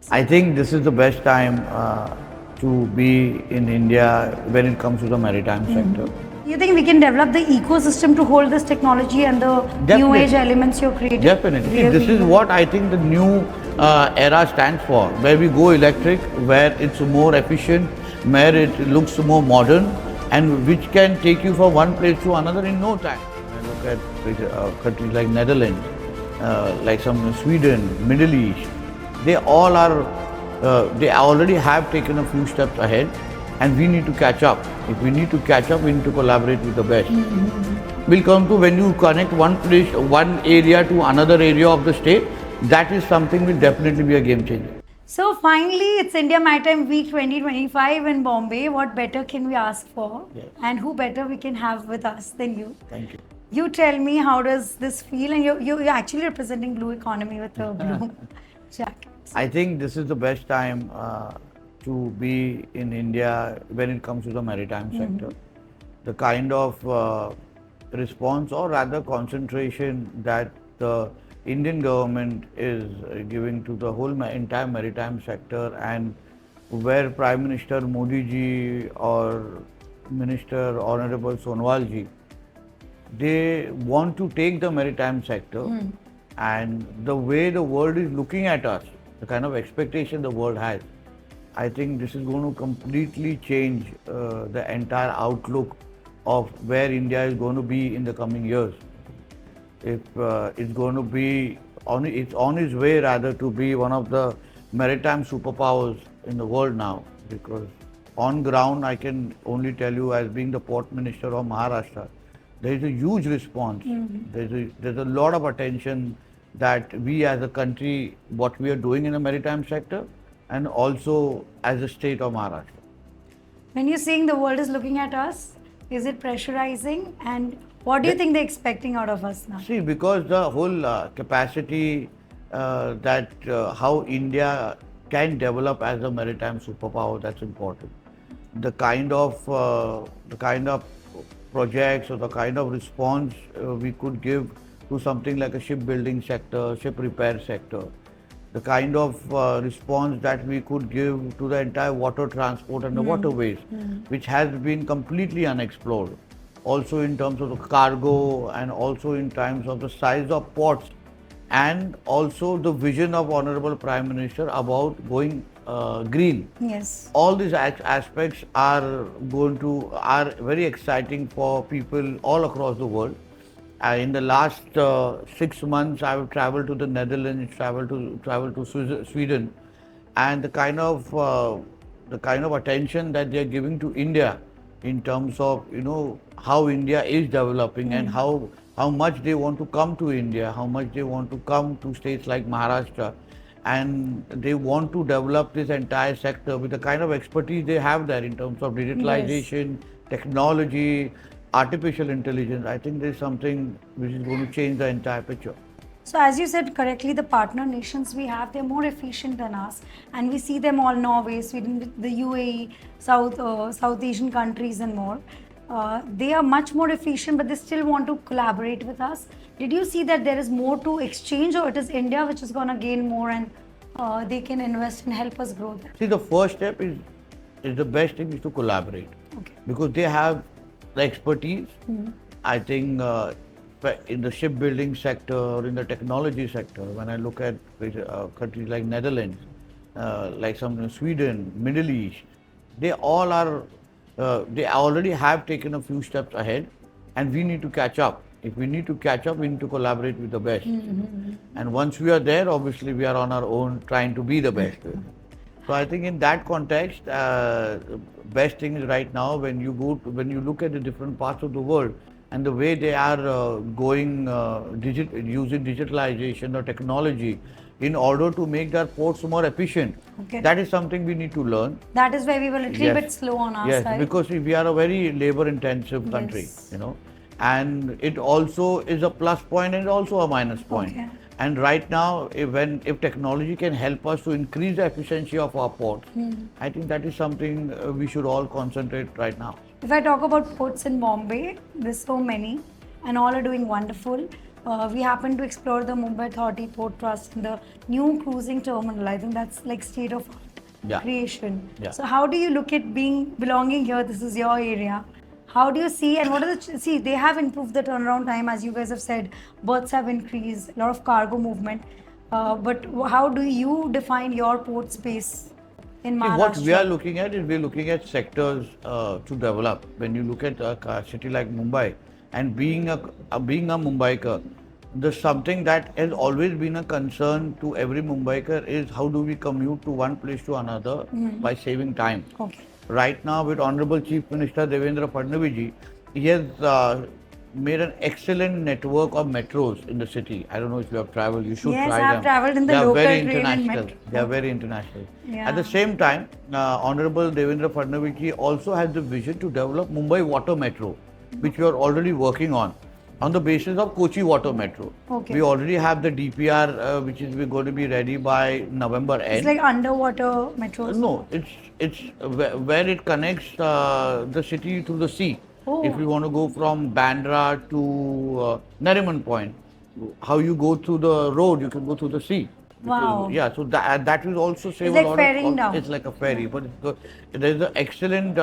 I think this is the best time to be in India when it comes to the maritime sector. You think we can develop the ecosystem to hold this technology and the new age Definitely. elements you're creating? Definitely. See, Really this is well. what I think the new era stands for, where we go electric, where it's more efficient, where it looks more modern, and which can take you from one place to another in no time. When I look at countries like Netherlands, like some Sweden, Middle East, they all are, they already have taken a few steps ahead, and we need to catch up. If we need to catch up, we need to collaborate with the best. Will come to when you connect one place, one area to another area of the state, that is something will definitely be a game changer. So finally, it's India Maritime Week 2025 in Bombay. What better can we ask for? Yes. And who better we can have with us than you? Thank you. You tell me, how does this feel? And you're actually representing blue economy with a blue jacket. I think this is the best time to be in India when it comes to the maritime sector. The kind of response, or rather concentration, that the Indian government is giving to the whole entire maritime sector, and where Prime Minister Modi ji or Minister Honorable Sonwal ji, they want to take the maritime sector, and the way the world is looking at us, the kind of expectation the world has, I think this is going to completely change the entire outlook of where India is going to be in the coming years. If it's going to be it's on its way rather to be one of the maritime superpowers in the world now, because on ground I can only tell you, as being the port minister of Maharashtra, there is a huge response. There's a lot of attention that we as a country, what we are doing in the maritime sector, and also as a state of Maharashtra. When you're saying the world is looking at us, is it pressurizing? And what do you think they're expecting out of us now? See, because the whole capacity that how India can develop as a maritime superpower, that's important. The kind of projects or the kind of response we could give to something like a shipbuilding sector, ship repair sector, the kind of response that we could give to the entire water transport and the waterways, which has been completely unexplored. Also in terms of the cargo, and also in terms of the size of ports, and also the vision of Honorable Prime Minister about going green. Yes. All these aspects are very exciting for people all across the world. In the last 6 months, I have traveled to the Netherlands, traveled to Sweden, and the kind of attention that they are giving to India in terms of how India is developing, and how much they want to come to India, how much they want to come to states like Maharashtra, and they want to develop this entire sector with the kind of expertise they have there in terms of digitalization, technology, artificial intelligence. I think there's something which is going to change the entire picture. So as you said correctly, the partner nations we have, they're more efficient than us, and we see them all: Norway, Sweden, the UAE, South Asian countries, and more. They are much more efficient, but they still want to collaborate with us. Did you see that there is more to exchange, or it is India which is going to gain more, and they can invest and help us grow there? See, the first step is the best thing is to collaborate, because they have the expertise. I think in the shipbuilding sector or in the technology sector, when I look at countries like Netherlands, like some Sweden, Middle East, they all are, they already have taken a few steps ahead, and we need to catch up. If we need to catch up, we need to collaborate with the best. And once we are there, obviously we are on our own trying to be the best. So I think in that context, best thing is right now when you look at the different parts of the world and the way they are going using digitalization or technology in order to make their ports more efficient. That is something we need to learn. That is where we were a little bit slow on our side. Yes, because we are a very labor-intensive country, and it also is a plus point and also a minus point. And right now, if technology can help us to increase the efficiency of our ports, I think that is something we should all concentrate right now. If I talk about ports in Bombay, there's so many, and all are doing wonderful. we happened to explore the Mumbai Authority Port Trust and the new cruising terminal. I think that's like state of Yeah. creation. Yeah. So how do you look at belonging here? This is your area. How do you see, and what are see, they have improved the turnaround time, as you guys have said, berths have increased, a lot of cargo movement. But how do you define your port space in See, Maharashtra? what we are looking at is we're looking at sectors to develop. When you look at a city like Mumbai, and being a Mumbaiker, the something that has always been a concern to every Mumbaiker is how do we commute to one place to another by saving time. Okay. Right now, with Honorable Chief Minister Devendra Fadnavis ji, he has made an excellent network of metros in the city. I don't know if you have traveled, you should Yes, try I them. have travelled in the They are local very train and international. metro. They are very international. Yeah. At the same time, Honorable Devendra Fadnavis ji also has the vision to develop Mumbai Water Metro, which we are already working on the basis of Kochi Water Metro. Okay. We already have the DPR, which is going to be ready by November end. It's like underwater metros. No, it's where it connects the city to the sea. Oh. If you want to go from Bandra to Nariman Point, how you go through the road, you can go through the sea. Wow. Yeah, so that will also save like a lot ferrying of. down. It's like a ferry, but there is an excellent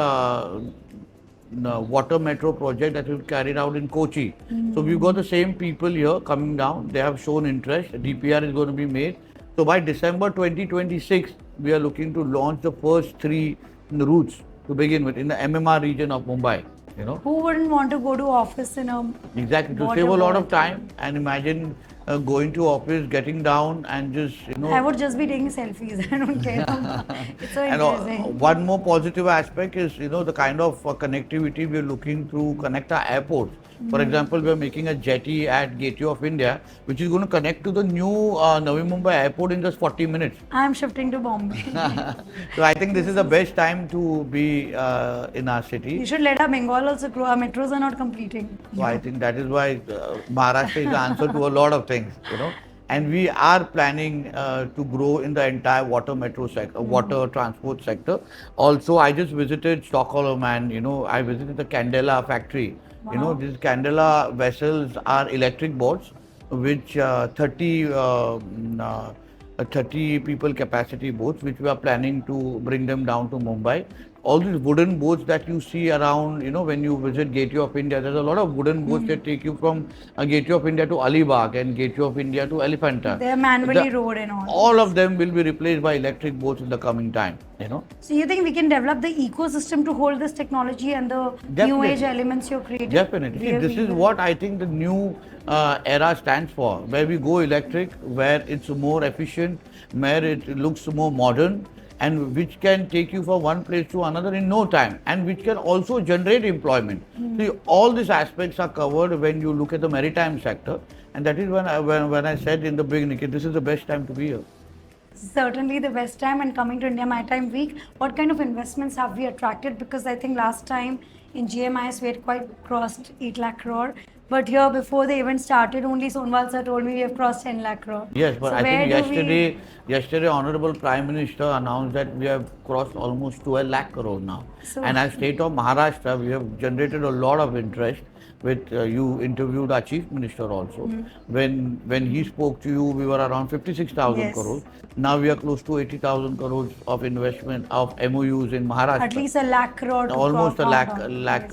water metro project that will be carried out in Kochi. So we've got the same people here coming down. They have shown interest. DPR is going to be made. So by December 2026, we are looking to launch the first 3 routes to begin with in the MMR region of Mumbai. You know, Who wouldn't want to go to office in a exactly to water save a lot world? of time. And imagine going to office, getting down, and just I would just be taking selfies. I don't care. It's so And interesting. one more positive aspect is, the kind of connectivity we are looking to connect our airports. For example, we are making a jetty at Gateway of India, which is going to connect to the new Navi Mumbai airport in just 40 minutes. I'm shifting to Bombay. So I think this is the best time to be in our You city. should let our Bengal also grow. Our metros are not completing. So I think that is why Maharashtra is the answer to a lot of things. And we are planning to grow in the entire water metro sector, water transport sector. Also, I just visited Stockholm and, I visited the Candela factory. Wow. These Candela vessels are electric boats, which 30 people capacity boats, which we are planning to bring them down to Mumbai. All these wooden boats that you see around, when you visit Gateway of India, there's a lot of wooden boats that take you from Gateway of India to Alibag and Gateway of India to Elephanta. They're manually rowed and all. All of them will be replaced by electric boats in the coming time. So you think we can develop the ecosystem to hold this technology and the new Definitely. age elements you're creating? Definitely. See, this is what I think the new era stands for, where we go electric, where it's more efficient, where it looks more modern, and which can take you from one place to another in no time, and which can also generate employment. See, all these aspects are covered when you look at the maritime sector, and that is when I said in the beginning, this is the best time to be here. Certainly the best time. And coming to India Maritime Week, what kind of investments have we attracted? Because I think last time in GMIS we had quite crossed 8 lakh crore. But here before the event started, only Sonwal sir told me we have crossed 10 lakh crore. Yes, but So I think where yesterday Honorable Prime Minister announced that we have crossed almost 12 lakh crore now. So- And as state of Maharashtra, we have generated a lot of interest. With you interviewed our Chief Minister also. When he spoke to you, we were around 56,000 Yes. crores. Now we are close to 80,000 crores of investment of MOUs in Maharashtra. at least a lakh crore to Almost a count lakh on. lakh Yes.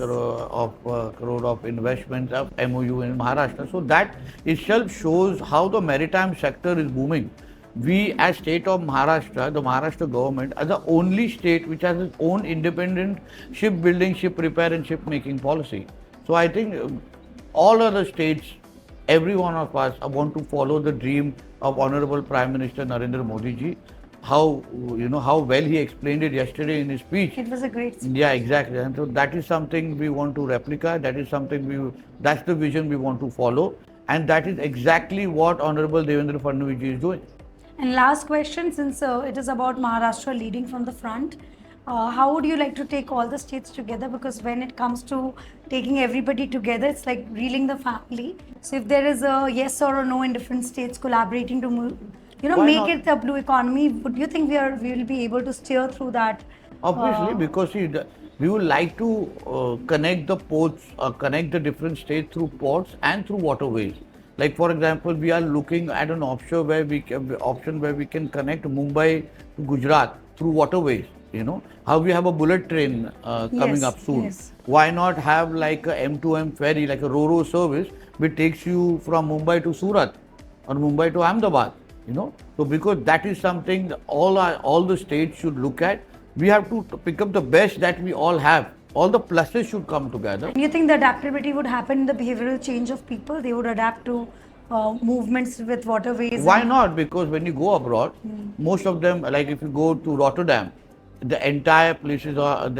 crore of investment of MOU in Maharashtra. So that itself shows how the maritime sector is booming. We as state of Maharashtra, the Maharashtra government, are the only state which has its own independent shipbuilding, ship repair and ship making policy. So I think all other states, every one of us want to follow the dream of Honorable Prime Minister Narendra Modi ji. How well he explained it yesterday in his speech. It was a great speech. Yeah, exactly. And so that is something we want to replicate. That's the vision we want to follow. And that is exactly what Honorable Devendra Fadnavis ji is doing. And last question, since it is about Maharashtra leading from the front, how would you like to take all the states together? Because when it comes to taking everybody together, it's like reeling the family. So if there is a yes or a no in different states collaborating to move, Why make not? it the blue economy, would you think we will be able to steer through that? Obviously, because we would like to connect the ports, connect the different states through ports and through waterways. Like for example, we are looking at an option where we can connect Mumbai to Gujarat through waterways. How we have a bullet train coming Yes, up soon. yes. Why not have like a M2M ferry, like a Ro-Ro service, which takes you from Mumbai to Surat or Mumbai to Ahmedabad? So because that is something that all the states should look at. We have to pick up the best that we all have. All the pluses should come together. And you think the adaptability would happen in the behavioral change of people? They would adapt to movements with waterways? Why not? Because when you go abroad, most of them, like if you go to Rotterdam, the entire places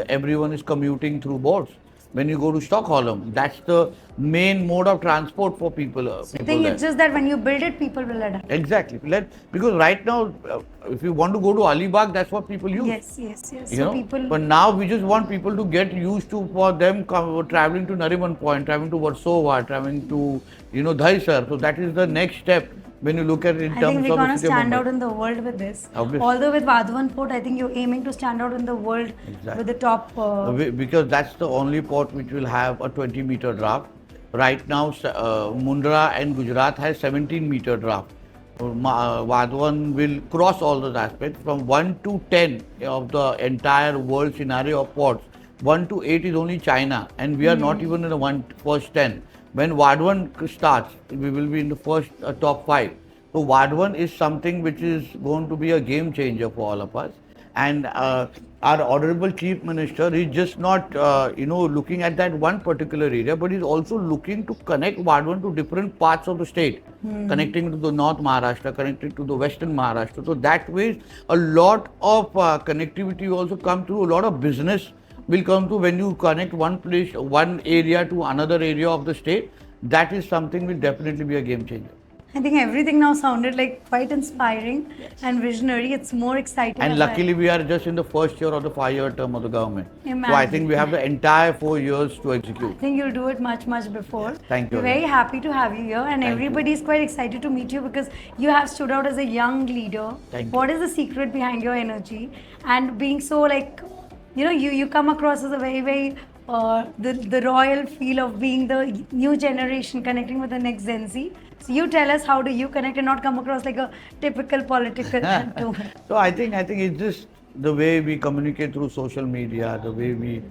everyone is commuting through boats. When you go to Stockholm, that's the main mode of transport for people. I think there. it's just that when you build it, people will adapt. Exactly. Because right now, if you want to go to Alibag, that's what people use. Yes. So people. But now we just want people to get used to, for them traveling to Nariman Point, traveling to Warsaw, traveling to Dahisar. So that is the next step when you look at it in I terms think of we're going to the city of stand Mumbai. out in the world with this. Obviously. Although with Vadhavan Port, I think you're aiming to stand out in the world with the top. Because that's the only port which will have a 20-meter draft. Right now, Mundra and Gujarat has 17-meter draft. Vadhavan will cross all those aspects from 1 to 10 of the entire world scenario of ports. 1 to 8 is only China, and we are not even in the first 10. When Vadhavan starts, we will be in the first top 5. So Vadhavan is something which is going to be a game changer for all of us. And our Honorable Chief Minister is just not, looking at that one particular area, but he's also looking to connect Vadhavan to different parts of the state, connecting to the North Maharashtra, connecting to the Western Maharashtra. So that way, a lot of connectivity also come through, a lot of business will come to when you connect one place, one area to another area of the state. That is something will definitely be a game changer. I think everything now sounded like quite inspiring and visionary. It's more exciting. And luckily, we are just in the first year of the 5-year term of the government. Imagine. So I think we have the entire 4 years to execute. I think you'll do it much before. Thank you. We're very happy to have you here, and everybody is quite excited to meet you because you have stood out as a young leader. Thank you. What is the secret behind your energy and being so you come across as a very the royal feel of being the new generation connecting with the next Gen Z. So you tell us, how do you connect and not come across like a typical political tone? So I think it's just the way we communicate through social media, the way we,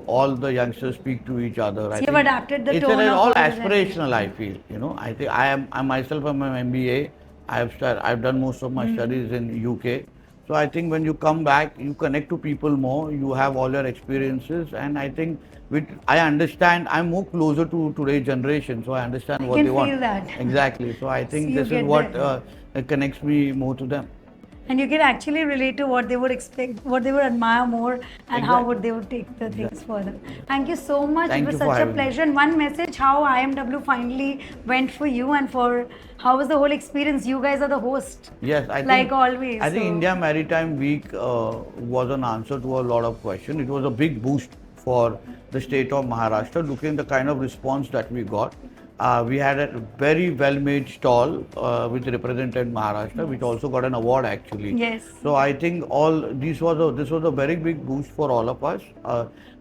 all the youngsters speak to each other. So you've adapted the tone It's of all all the aspirational, I feel. I think I myself am an MBA. I've done most of my studies in UK. So I think when you come back, you connect to people more, you have all your experiences, and I think I understand, I'm more closer to today's generation, so I understand what they want. I can feel that. Exactly. So I think So this is what connects me more to them. And you can actually relate to what they would expect, what they would admire more, and how they would take the things further. Thank you so much. Thank it was you for such a having me. pleasure. And one message, how IMW finally went for you, and for how was the whole experience? You guys are the host. Yes, I think, like always. I think India Maritime Week was an answer to a lot of questions. It was a big boost for the state of Maharashtra, looking at the kind of response that we got. We had a very well-made stall which represented Maharashtra, which also got an award actually. Yes. So I think this was a very big boost for all of us.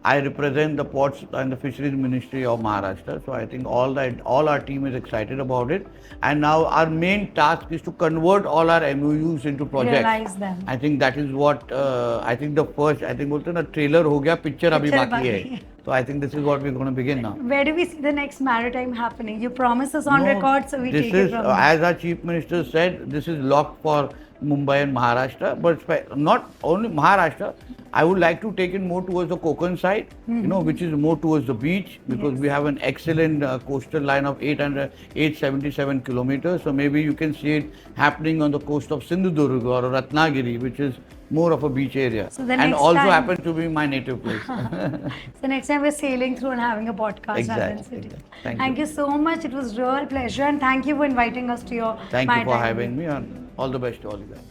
I represent the Ports and the Fisheries Ministry of Maharashtra. So I think all our team is excited about it. And now our main task is to convert all our MOUs into projects. Realize them. I think that is what I think the trailer ho gaya, picture abhi baki hai. So I think this is what we're going to begin now. Where do we see the next Maritime happening? You promised us on record, so we take it from as our Chief Minister said, this is locked for Mumbai and Maharashtra, but not only Maharashtra. I would like to take it more towards the Konkan side, which is more towards the beach, because we have an excellent coastal line of 877 kilometers. So maybe you can see it happening on the coast of Sindhudurg or Ratnagiri, which is more of a beach area, so and also happens to be my native place. So next time we're sailing through and having a podcast. Exactly. Thank you so much. It was real pleasure, and thank you for inviting us to your Thank you for having me, and all the best to all you guys.